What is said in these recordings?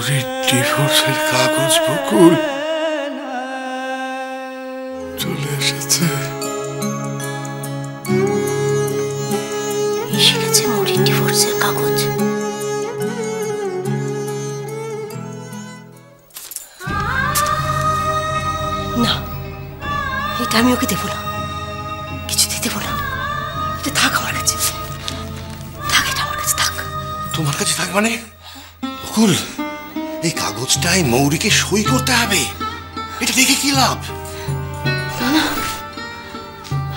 মৌরির ডিভোর্সের কাগজ বকুল চলে এসেছে। এসে গেছে মৌরির ডিভোর্সের কাগজ। না, এটা আমি ওকে দেবো না, কিছুতেই দেবো না। এটা থাক আমার কাছে, থাক, এটা আমার কাছে থাক। তোমার কাছে থাক মানে? বকুল, এই কাগজটায় মৌরিকে সই করতে হবে। এটা দেখে কি লাভ? না না,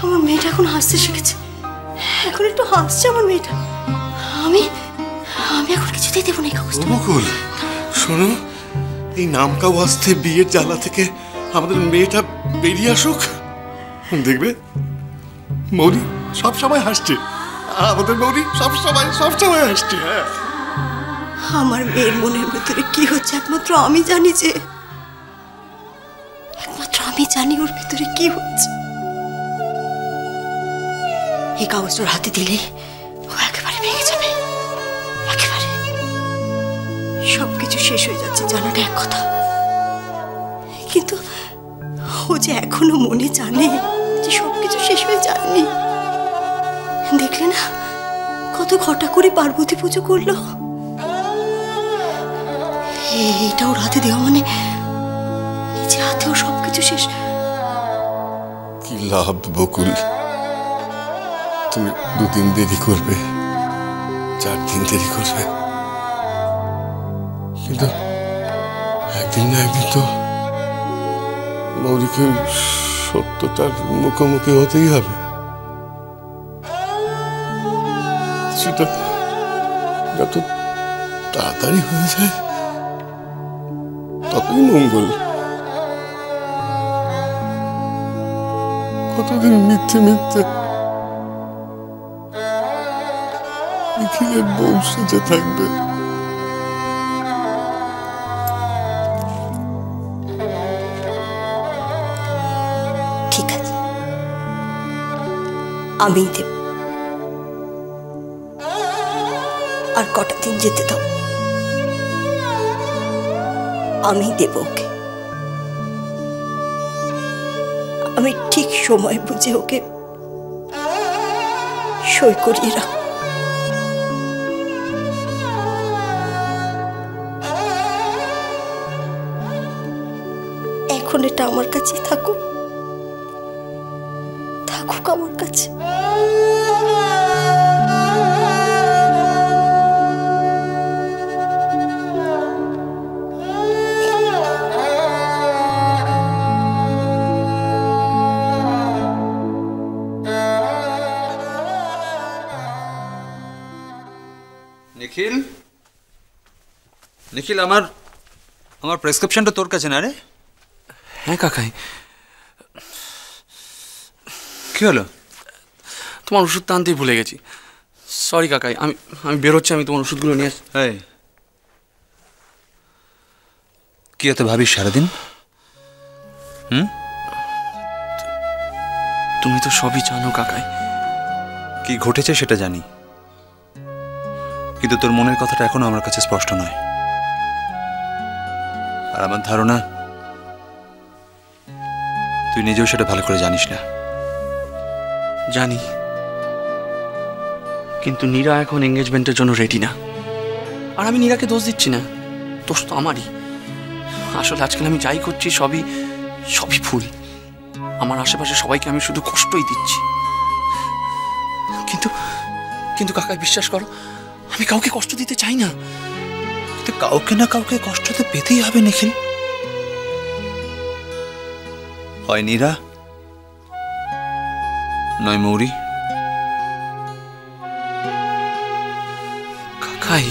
আমার মেয়েটা এখন হাসতে শিখেছে, এখন একটু হাসছে আমার মেয়েটা। আমি আমি এখন কিছুতেই দেবো না এই কাগজটা। বকুল শোনো, এই নামকা ওয়াস্তে বিয়ের জ্বালা থেকে আমাদের মেয়েটা বেরিয়ে আসুক। দেখবে মৌরি সবসময় হাসছে, আমাদের মৌরি সবসময় হাসছে। হ্যাঁ, আমার মেয়ের মনের ভেতরে কি হচ্ছে একমাত্র আমি জানি, যে একমাত্র আমি জানি ওর ভেতরে কি হচ্ছে। এই কাগজটার হাতে দিলে ও একেবারে ভেঙে যাবে, একেবারে। সবকিছু শেষ হয়ে যাচ্ছে জানাটা এক কথা, কিন্তু ও যে এখনো মনে জানে যে সবকিছু শেষ হয়ে যায়নি। দেখলে না কত ঘটা করে পার্বতী পুজো করলো। এটা ওর হাতে দেওয়া মানে যে হাতেও সবকিছু শেষ। কি লাভ বকুল? তুমি 2 দিন দেরি করবে, 4 দিন দেরি করবে, কিন্তু একদিন না একদিন তো মৌরিকে সত্যটার মুখোমুখি হতেই হবে। সেটা যত তাড়াতাড়ি হয়ে যায় ততই মঙ্গল। কতদিন মিথ্যে মিথ্যে নিখিলের বউ সেজে থাকবে। ঠিক আছে, আমি দেব। আর কটা দিন যেতে দাও, আমি দেব ওকে। আমি ঠিক সময় বুঝে ওকে সই করিয়ে রাখ। এখন এটা আমার কাছেই থাকুক, থাকুক আমার কাছে। নিখিল, নিখিল, আমার প্রেসক্রিপশনটা তোর কাছে না রে? হ্যাঁ কাকাই। কি হলো? তোমার ওষুধটা আনতেই ভুলে গেছি, সরি কাকাই। আমি বেরোচ্ছি, আমি তোমার ওষুধগুলো নিয়ে আসি। এই কি এত ভাবিস সারাদিন? তুমি তো সবই জানো কাকাই। কি ঘটেছে সেটা জানি, কিন্তু তোর মনের কথাটা এখনো আমার কাছে স্পষ্ট নয়। আর আমার ধারণা তুই নিজেও সেটা ভালো করে জানিস না। জানি, কিন্তু নীরা এখন এঙ্গেজমেন্টের জন্য রেডি না। আর আমি নীরাকে দোষ দিচ্ছি না, দোষ তো আমারই। আসলে আজকাল আমি যাই করছি সবই ভুল। আমার আশেপাশে সবাইকে আমি শুধু কষ্টই দিচ্ছি। কিন্তু কাকাই বিশ্বাস করো, আমি কাউকে কষ্ট দিতে চাই না। তো কাউকে না কাউকে কষ্ট তো পেতেই হবে নিখিল। হয় নীরা, নয় মৌরি। কাকাই,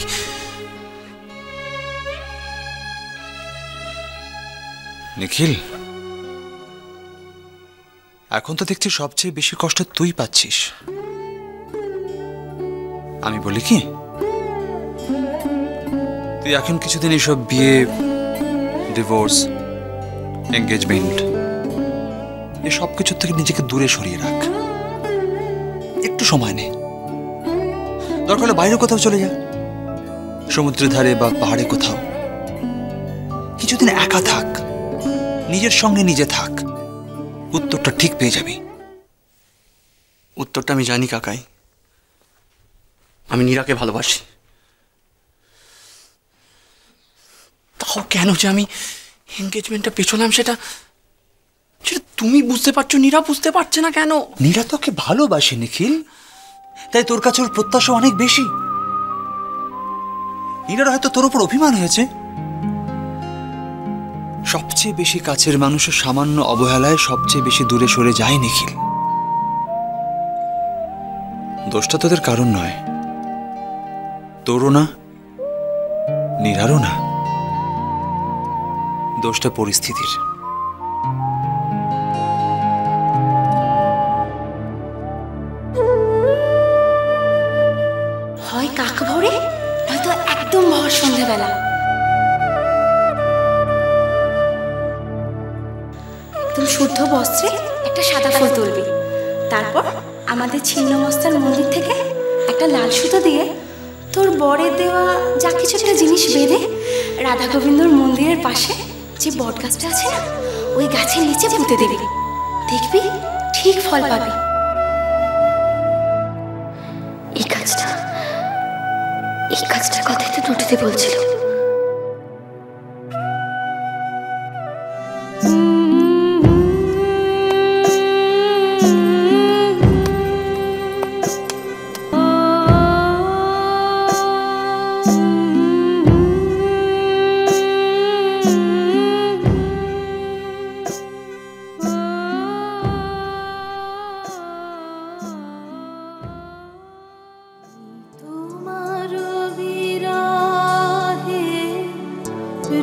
নিখিল, এখন তো দেখছি সবচেয়ে বেশি কষ্ট তুই পাচ্ছিস। আমি বলি কি, তুই এখন কিছুদিন এসব বিয়ে, ডিভোর্স, এঙ্গেজমেন্ট এ সব কিছুর থেকে নিজেকে দূরে সরিয়ে রাখ। একটু সময় নে, দরকার হলে বাইরে কোথাও চলে যা, সমুদ্রের ধারে বা পাহাড়ে কোথাও। কিছুদিন একা থাক, নিজের সঙ্গে নিজে থাক, উত্তরটা ঠিক পেয়ে যাবি। উত্তরটা আমি জানি কাকাই, আমি নীরাকে ভালোবাসি। তাও কেন যে আমি এনগেজমেন্টটা পেছলাম সেটা তুমি বুঝতে পারছো, নীরা বুঝতে পারছে না কেন? নীরা তোকে ভালোবাসে নিখিল, তাই তোর কাছে ওর প্রত্যাশা অনেক বেশি। নীরার হয়তো তোর উপর অভিমান হয়েছে। সবচেয়ে বেশি কাছের মানুষের সামান্য অবহেলায় সবচেয়ে বেশি দূরে সরে যায় নিখিল। দোষটা তোদের কারণ নয়, তোরও না, নীরারও না, দোষটা পরিস্থিতির। হয় কাক ভোরে, নয়তো একদম ভর সন্ধ্যাবেলা। একদম শুদ্ধ বস্ত্রে একটা সাদা ফুল তুলবি, তারপর আমাদের ছিন্নমস্তার মন্দির থেকে একটা লাল সুতো দিয়ে তোর বরের দেওয়া যা কিছু একটা জিনিস বেঁধে রাধা গোবিন্দর মন্দিরের পাশে যে বট গাছটা আছে না, ওই গাছের নিচে পুঁতে দিবি। দেখবি ঠিক ফল পাবি। এই কাজটার কথাই তো নটিতে বলছিল।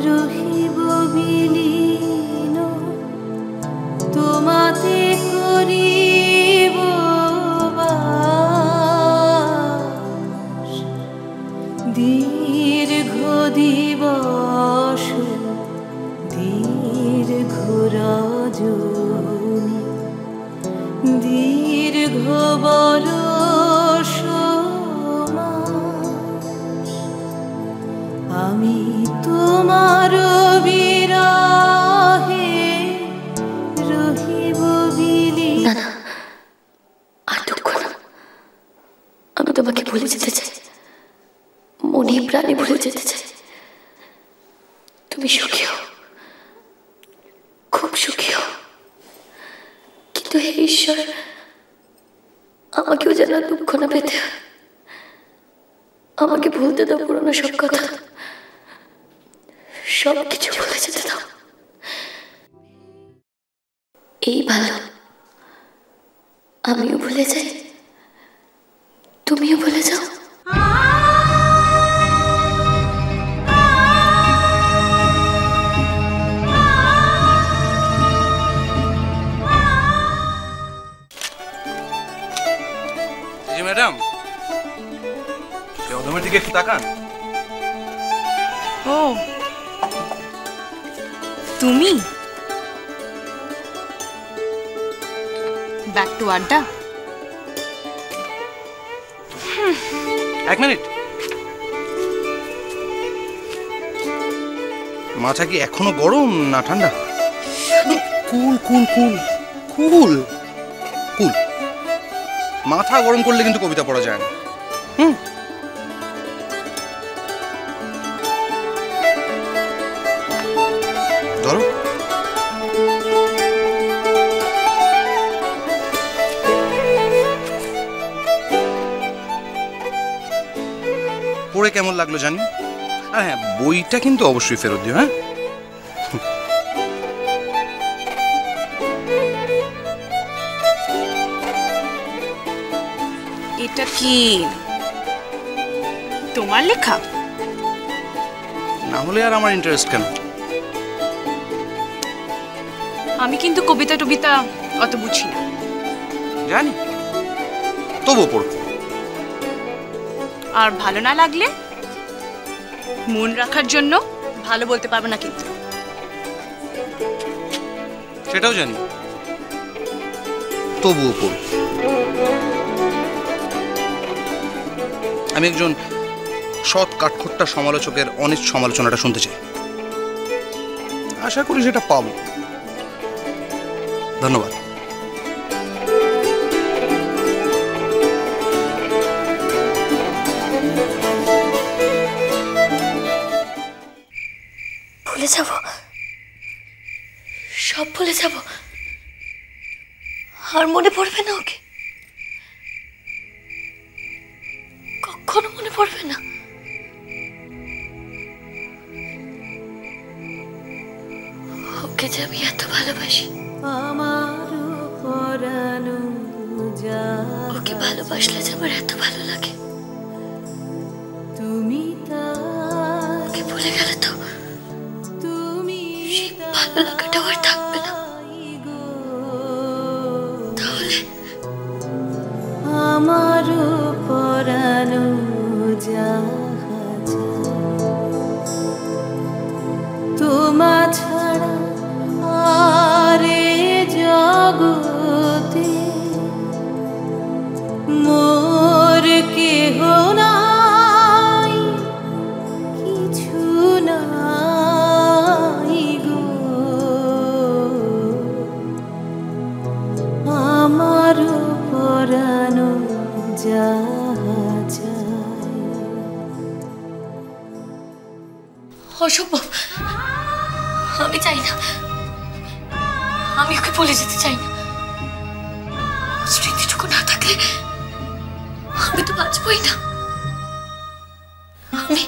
রহিব বিলীন তোমাতে করিব বাস, দীর্ঘ দিবস দীর্ঘ রজনী, দীর্ঘ বরষ আমি তোমার বিরহে রহিব বিলীন। না, আর দুঃখ না, আমি তোমাকে ভুলে যেতে চাই, মনে প্রাণে ভুলে যেতে চাই। তুমি সুখী হও, খুব সুখী হও, কিন্তু হে ঈশ্বর, আমাকেও যেন দুঃখ না পেতে হয়। আমাকে ভুলতে দাও পুরনো সব কথা, সব কিছু ভুলে যেতে দাও। এই ভালো, আমিও ভুলে যাই, তুমিও ভুলে যাও। ম্যাডাম, অধমের দিকে একটু তাকান। ও তুমি, ব্যাক টু আড্ডা। এক মিনিট, মাথা কি এখনো গরম না ঠান্ডা? কুল কুল কুল কুল কুল। মাথা গরম করলে কিন্তু কবিতা পড়া যায় না। ধরো। পড়ে কেমন লাগলো জানি। আর হ্যাঁ, বইটা কিন্তু অবশ্যই ফেরত দিও। হ্যাঁ, এটা কি তোমার লেখা? না হলে আর আমার ইন্টারেস্ট কেন? আমি কিন্তু কবিতা টবিতা অত বুঝি না। জানি, তবুও পড়ো। আর ভালো না লাগলে মন রাখার জন্য ভালো বলতে পারবো না কিন্তু। সেটাও জানি, তবুও পড়ো। আমি একজন সৎ কাঠখোট্টা সমালোচকের অনেক সমালোচনাটা শুনতে চাই। আশা করি সেটা পাবো। ধন্যবাদ। ভুলে যাব, সব ভুলে যাব, আর মনে পড়বে না ওকে, কখনো মনে পড়বে না। ওকে যে আমি এত ভালোবাসি, ওকে ভালোবাসলে যে আমার এত ভালো লাগে। ওকে ভুলে গেলে তো সেই ভালো লাগাটা আর থাকবে না। তাহলে আমার পরানো তোমা ছাড়া আরে জগতে মোর কেহ নাই, কিছু নাই গো। আমার পরানো অসম্ভব, আমি চাই না, আমি ওকে বলে যেতে চাই না। স্মৃতিটুকু না থাকলে আমি তো বাঁচবই না। আমি